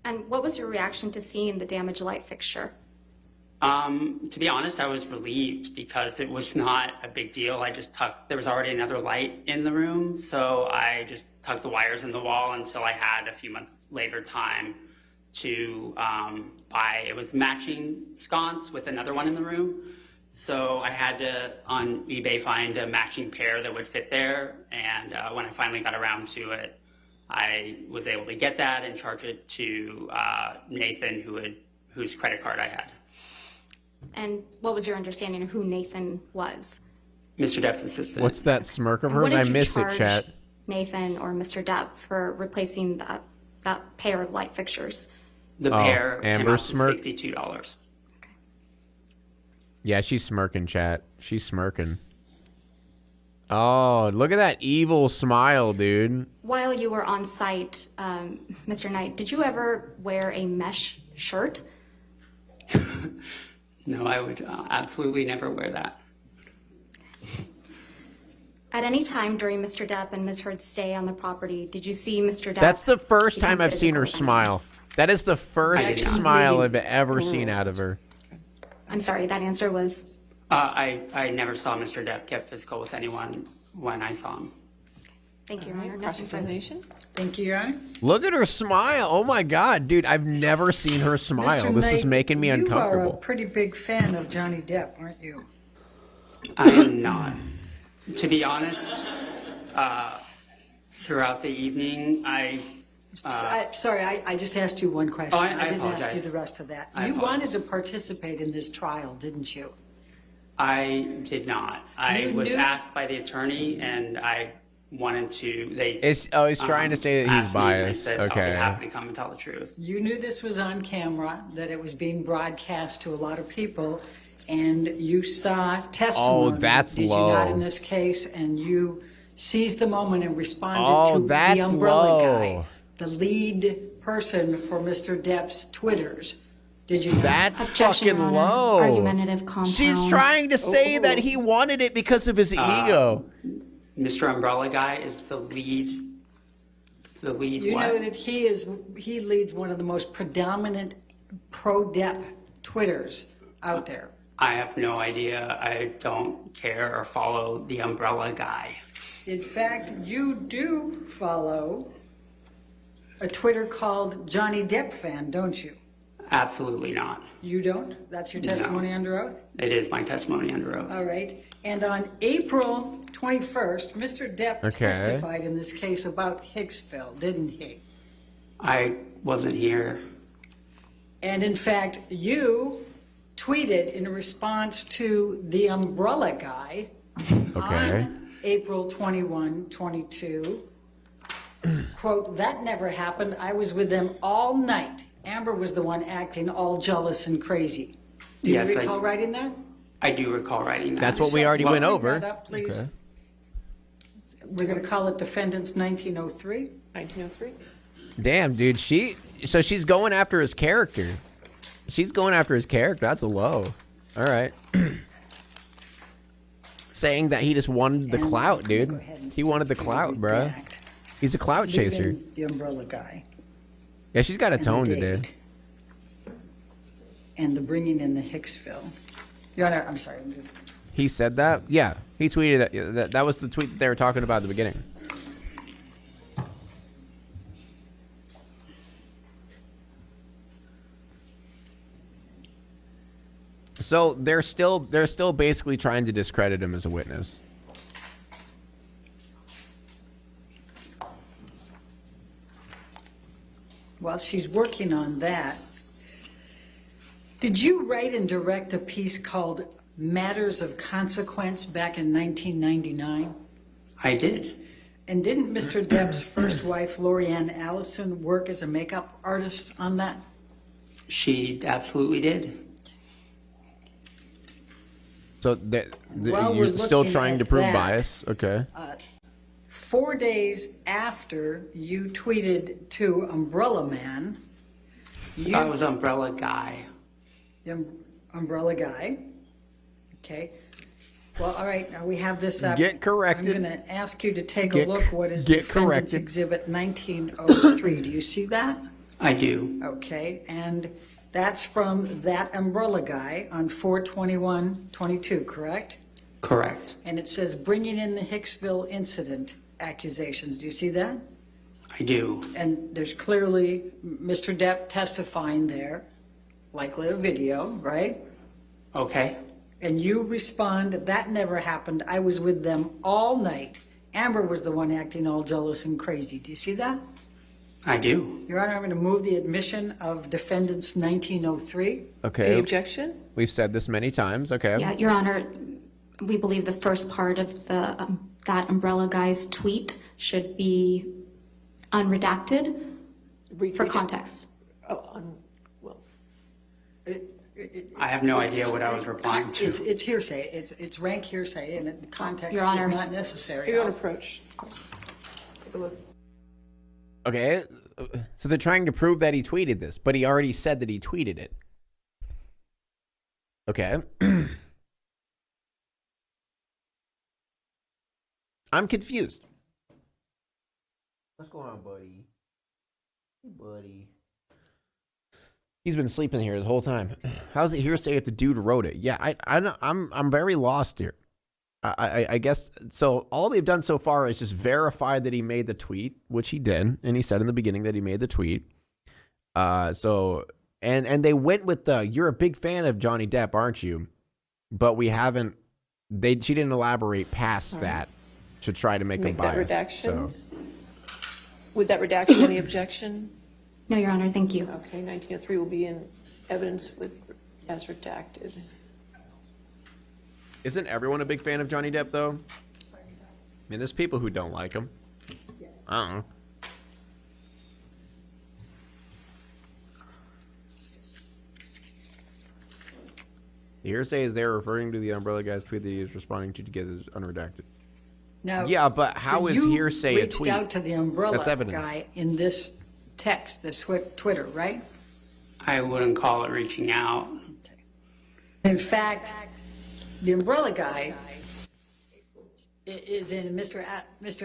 And what was your reaction to seeing the damaged light fixture? To be honest, I was relieved because it was not a big deal. There was already another light in the room, so I just tucked the wires in the wall until I had a few months later time to buy, it was matching sconce with another one in the room. So I had to, on eBay, find a matching pair that would fit there, and when I finally got around to it, I was able to get that and charge it to Nathan, whose credit card I had. And what was your understanding of who Nathan was? Mr. Depp's assistant. What's that smirk of hers? I missed it, chat. Nathan or Mr. Depp for replacing that pair of light fixtures? The pair came Amber out to smirk? $62. Okay. Yeah, she's smirking, chat. She's smirking. Oh, look at that evil smile, dude. While you were on site, Mr. Knight, did you ever wear a mesh shirt? No, I would absolutely never wear that. At any time during Mr. Depp and Ms. Heard's stay on the property, did you see Mr. Depp? That's the first time I've seen her smile. That is the first smile I've ever seen out of her. I'm sorry, that answer was? I never saw Mr. Depp get physical with anyone when I saw him. Thank you, Your Honor. Cross-examination. Thank you, Your Honor. Look at her smile. Oh my God, dude, I've never seen her smile. Mr. This Knight, is making me You are a uncomfortable. pretty big fan of Johnny Depp, aren't you? I am not. To be honest, throughout the evening, Sorry, I just asked you one question. Oh, I didn't ask apologize. you the rest of that. I You apologize. wanted to participate in this trial, didn't you? I did not. I You was knew- asked by the attorney, and I wanted to. He's trying to say that he's asked me, and I biased. said, Okay. I'll be happy to come and tell the truth. You knew this was on camera, that it was being broadcast to a lot of people, and you saw testimony. Oh, that's did low. you not in this case? And you seized the moment and responded Oh, to that's the umbrella low. guy, the lead person for Mr. Depp's Twitters. Did you? That's Objection, Your fucking Honor. low. Argumentative compound. She's trying to say that he wanted it because of his ego. Mr. Umbrella Guy is the lead. The lead. You what? know that he leads one of the most predominant pro-Depp Twitters out there. I have no idea. I don't care or follow the Umbrella Guy. In fact, you do follow a Twitter called Johnny Depp Fan, don't you? Absolutely not. You don't? That's your testimony under oath? It is my testimony under oath. All right. And on April 21st, Mr. Depp testified in this case about Hicksville, didn't he? I wasn't here. And in fact, you tweeted in response to the Umbrella Guy on April 21, 22, quote, "That never happened. I was with them all night. Amber was the one acting all jealous and crazy." Do you recall writing that? I do recall writing that. That's what we already went over. That up, please. Okay. We're going to call it Defendant's 1903. 1903. Damn, dude. So she's going after his character. She's going after his character. That's a low. All right. Saying that he just wanted the clout, dude. He wanted the clout, bruh. He's a clout chaser. The umbrella guy. Yeah, she's got a tone today. And the bringing in the Hicksville. Your Honor, I'm sorry. He said that? Yeah, he tweeted it. That was the tweet that they were talking about at the beginning. So they're still basically trying to discredit him as a witness. While she's working on that, did you write and direct a piece called Matters of Consequence back in 1999? I did. And didn't Mr. Depp's first wife, Lorianne Allison, work as a makeup artist on that? She absolutely did. So you're still trying to prove bias? Okay. 4 days after you tweeted to Umbrella Man. I was Umbrella Guy. Umbrella Guy. Okay. Well, all right. Now we have this up. Get corrected. I'm going to ask you to take a look. What is Defendant's Exhibit 1903? Do you see that? I do. Okay. And that's from that Umbrella Guy on 4/21/22, correct? Correct. And it says bringing in the Hicksville incident accusations. Do you see that? I do. And there's clearly Mr. Depp testifying there, likely a video, right? Okay. And you respond, "That never happened. I was with them all night. Amber was the one acting all jealous and crazy." Do you see that? I do. Your Honor, I'm going to move the admission of Defendant's 1903. Okay. Any objection? We've said this many times. Okay. Yeah, Your Honor, we believe the first part of the that Umbrella Guy's tweet should be unredacted for context. Oh, well. I have no idea what I was replying to. It's hearsay. It's rank hearsay, and the context Your Honor, is not necessary. Your own approach. Of course. Take a look. Okay, so they're trying to prove that he tweeted this, but he already said that he tweeted it. Okay. I'm confused. What's going on, buddy? Hey, buddy. He's been sleeping here the whole time. How's it hearsay if the dude wrote it? Yeah, I'm very lost here. I guess so. All they've done so far is just verify that he made the tweet, which he did, and he said in the beginning that he made the tweet. So they went with the "you're a big fan of Johnny Depp, aren't you?" But we haven't. She didn't elaborate past that to try to make him biased. That redaction. So. With that redaction, any objection? No, Your Honor. Thank you. Okay, 1903 will be in evidence as redacted. Isn't everyone a big fan of Johnny Depp, though? I mean, there's people who don't like him. Yes. I don't know. The hearsay is they're referring to the Umbrella Guy's tweet that he is responding to together as unredacted. Now, yeah, but how is hearsay a tweet? You reached out to the Umbrella That's evidence. Guy in this text, this Twitter, right? I wouldn't call it reaching out. In fact, the Umbrella Guy is in Mr.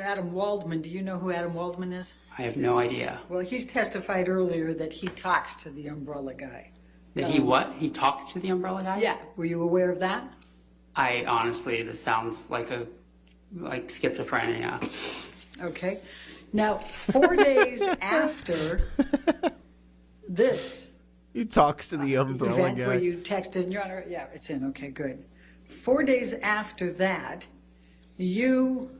Adam Waldman. Do you know who Adam Waldman is? I have no idea. Well, he's testified earlier that he talks to the Umbrella Guy. That he what? He talks to the Umbrella Guy? Yeah. Were you aware of that? I honestly, this sounds like schizophrenia. Okay. Now, 4 days after this, he talks to the Umbrella event Guy. where you texted, Your Honor, yeah, it's in. Okay, good. 4 days after that, you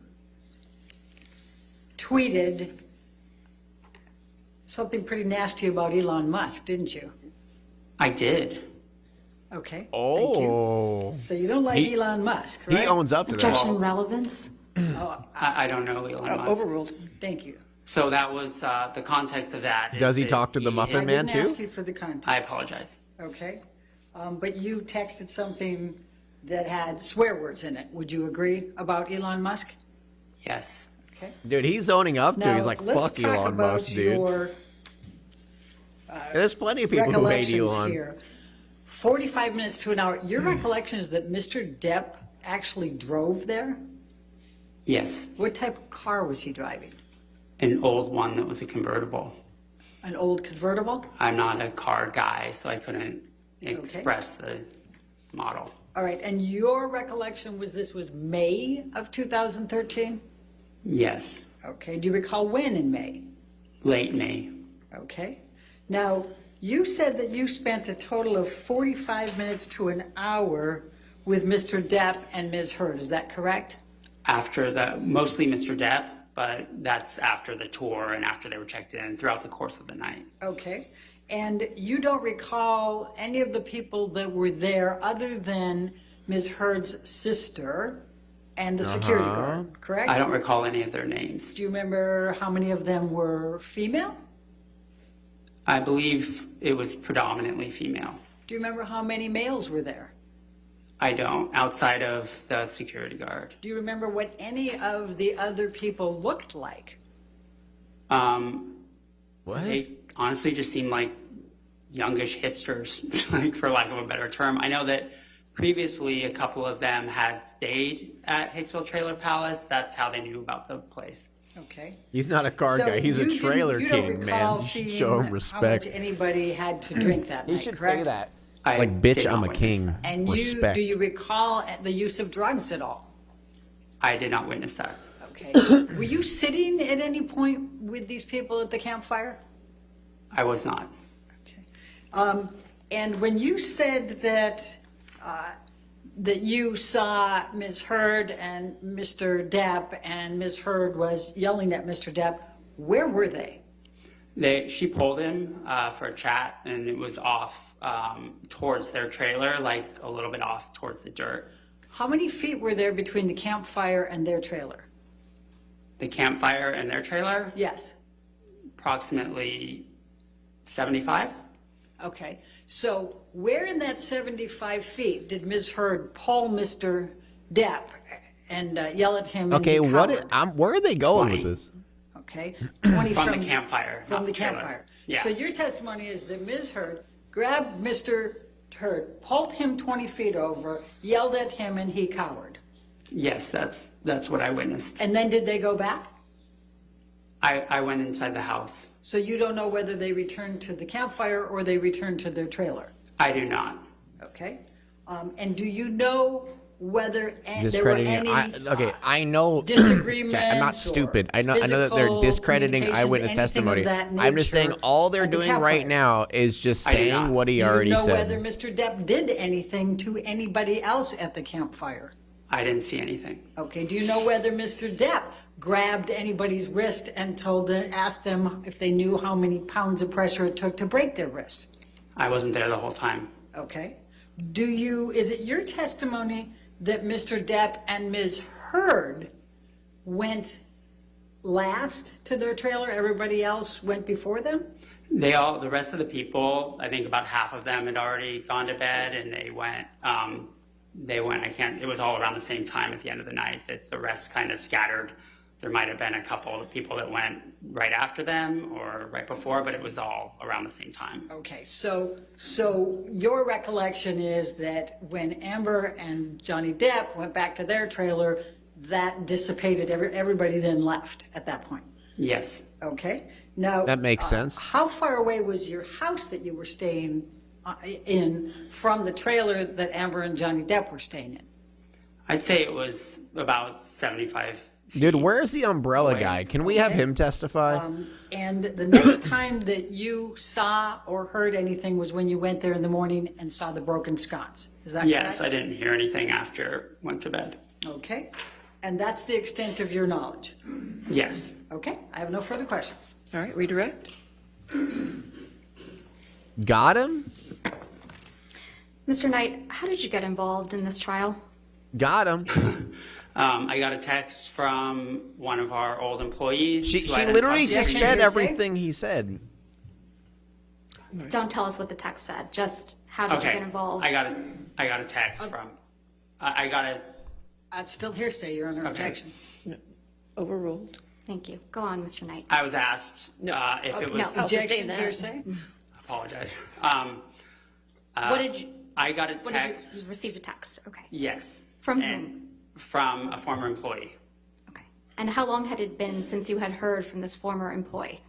tweeted something pretty nasty about Elon Musk, didn't you? I did. Okay. Oh. Thank you. So you don't like Elon Musk, right? He owns up to that. Objection relevance. I don't know Elon Musk. Overruled. Thank you. So that was the context of that. Does he talk to the Muffin Man too? I didn't ask you for the context. I apologize. Okay. But you texted something that had swear words in it. Would you agree about Elon Musk? Yes. Okay. Dude, he's owning up to. Now, He's like, let's fuck talk Elon about Musk, dude. your There's plenty of people who hate Elon. here. 45 minutes to an hour. Your recollection is that Mr. Depp actually drove there? Yes. What type of car was he driving? An old one that was a convertible. An old convertible? I'm not a car guy, so I couldn't express the model. All right, and your recollection was this was May of 2013? Yes. Okay, do you recall when in May? Late May. Okay. Now, you said that you spent a total of 45 minutes to an hour with Mr. Depp and Ms. Heard. Is that correct? Mostly Mr. Depp, but that's after the tour and after they were checked in throughout the course of the night. Okay. And you don't recall any of the people that were there other than Ms. Heard's sister and the security guard, correct? I don't recall any of their names. Do you remember how many of them were female? I believe it was predominantly female. Do you remember how many males were there? I don't, outside of the security guard. Do you remember what any of the other people looked like? What? They honestly just seemed like youngish hipsters, like for lack of a better term. I know that previously a couple of them had stayed at Hicksville Trailer Palace. That's how they knew about the place. Okay. He's not a car guy. He's a trailer king, man. Show him respect. How much anybody had to drink that night, He should correct? say that. Like, bitch, I'm a king. And respect. do you recall the use of drugs at all? I did not witness that. Okay. Were you sitting at any point with these people at the campfire? I was not. Okay. And when you said that that you saw Ms. Heard and Mr. Depp, and Ms. Heard was yelling at Mr. Depp, where were they? She pulled him for a chat, and it was off towards their trailer, like a little bit off towards the dirt. How many feet were there between the campfire and their trailer? The campfire and their trailer? Yes. Approximately 75. Okay. So where in that 75 feet did Ms. Heard pull Mr. Depp and yell at him? Okay, where are they going 20. with this? Okay. 20 from the campfire. From the trailer. campfire. Yeah. So your testimony is that Ms. Heard grabbed Mr. Heard, pulled him 20 feet over, yelled at him, and he cowered. Yes, that's what I witnessed. And then did they go back? I went inside the house. So you don't know whether they returned to the campfire or they returned to their trailer? I do not. Okay. And do you know whether there were any I know disagreements? I'm not stupid. I know that they're discrediting eyewitness testimony. I'm just saying all they're doing right now is just saying what he already said. Do you know whether Mr. Depp did anything to anybody else at the campfire? I didn't see anything. Okay. Do you know whether Mr. Depp grabbed anybody's wrist and asked them if they knew how many pounds of pressure it took to break their wrists? I wasn't there the whole time. Okay. Is it your testimony that Mr. Depp and Ms. Heard went last to their trailer? Everybody else went before them? The rest of the people, I think about half of them had already gone to bed, and they went, it was all around the same time at the end of the night that the rest kind of scattered. There might have been a couple of people that went right after them or right before, but it was all around the same time. Okay, so your recollection is that when Amber and Johnny Depp went back to their trailer, that dissipated, everybody then left at that point? Yes. Okay. Now, that makes sense. How far away was your house that you were staying in from the trailer that Amber and Johnny Depp were staying in? I'd say it was about 75 feet. Dude, where's the umbrella guy? Can we have him testify? And the next time that you saw or heard anything was when you went there in the morning and saw the broken sconce. Is that correct? Yes, I didn't hear anything after I went to bed. Okay. And that's the extent of your knowledge? Yes. Okay. I have no further questions. All right, redirect. Got him? Mr. Knight, how did you get involved in this trial? Got him. I got a text from one of our old employees. She literally just said everything he said. Don't tell us what the text said. Just how did you get involved? I got a text from. I got a. I'd still hearsay. You're under objection. No. Overruled. Thank you. Go on, Mr. Knight. I was asked if it was Objection, hearsay. Apologize. What did you? I got a text. You received a text. Okay. Yes. From whom? From a former employee. Okay. And how long had it been since you had heard from this former employee?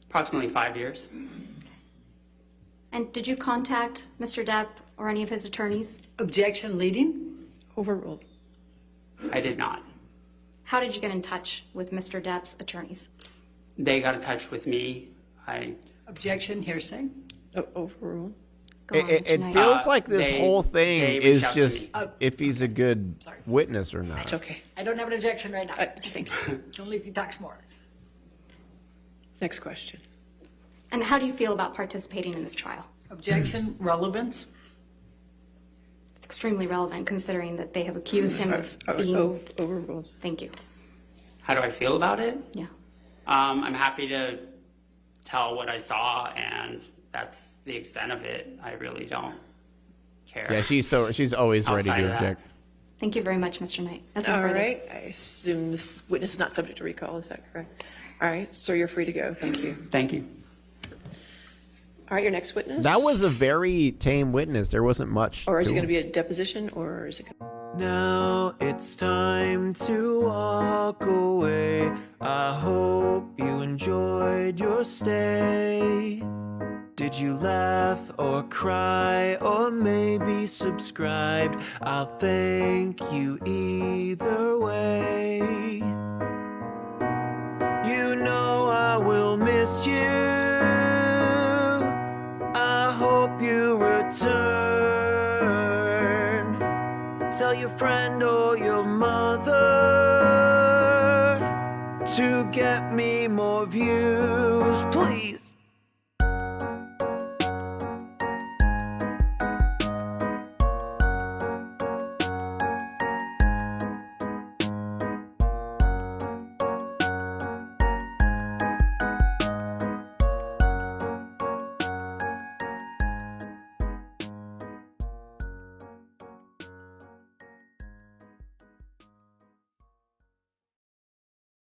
Approximately 5 years. And did you contact Mr. Depp or any of his attorneys? Objection leading. Overruled. I did not. How did you get in touch with Mr. Depp's attorneys? They got in touch with me. Objection, hearsay. Overruled. It feels like this whole thing is just if he's a good witness or not. It's okay. I don't have an objection right now. Thank you. Only if he talks more. Next question. And how do you feel about participating in this trial? Objection, relevance. It's extremely relevant considering that they have accused him of being... Overruled. Thank you. How do I feel about it? Yeah. I'm happy to tell what I saw, and that's the extent of it. I really don't care. Yeah, she's always ready to object. Thank you very much, Mr. Knight. All right. I assume this witness is not subject to recall. Is that correct? All right. Sir, you're free to go. Thank you. Thank you. All right. Your next witness. That was a very tame witness. There wasn't much. Or is it going to be a deposition, or is it going to... Now it's time to walk away. I hope you enjoyed your stay. Did you laugh or cry or maybe subscribed? I'll thank you either way. You know I will miss you. I hope you return. Tell your friend or your mother to get me more views, please.